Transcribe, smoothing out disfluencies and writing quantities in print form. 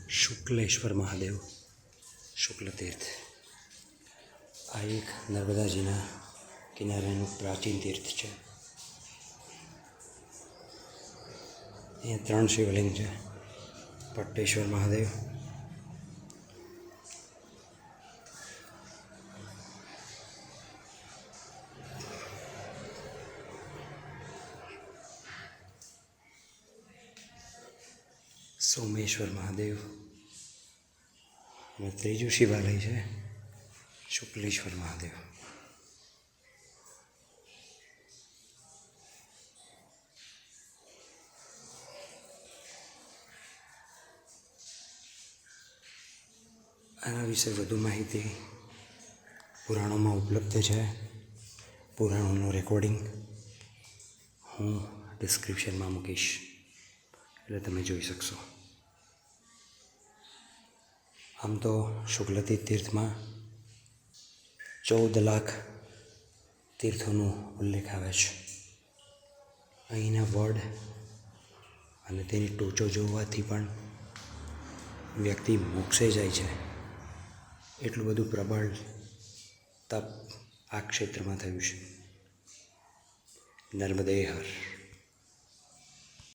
શુક્લેશ્વર મહાદેવ શુક્લ તીર્થ આ એક નર્મદાજીના કિનારેનું પ્રાચીન તીર્થ છે. અહીંયા 3 શિવલિંગ છે. પટ્ટેશ્વર મહાદેવ, સોમેશ્વર મહાદેવ અને ત્રીજું શિવાલય છે શુક્લેશ્વર મહાદેવ. આના વિશે વધુ માહિતી પુરાણોમાં ઉપલબ્ધ છે. પુરાણોનું રેકોર્ડિંગ હું ડિસ્ક્રિપ્શનમાં મૂકીશ, એટલે તમે જોઈ શકશો. આમ તો શુક્લતીર્થ તીર્થમાં 14 લાખ તીર્થોનો ઉલ્લેખ આવે છે. અહીંના વડ અને તેની ટોચો જોવાથી પણ વ્યક્તિ મોક્ષે જાય છે. એટલું બધું પ્રબળ તપ આ ક્ષેત્રમાં થયું છે. નર્મદે હર.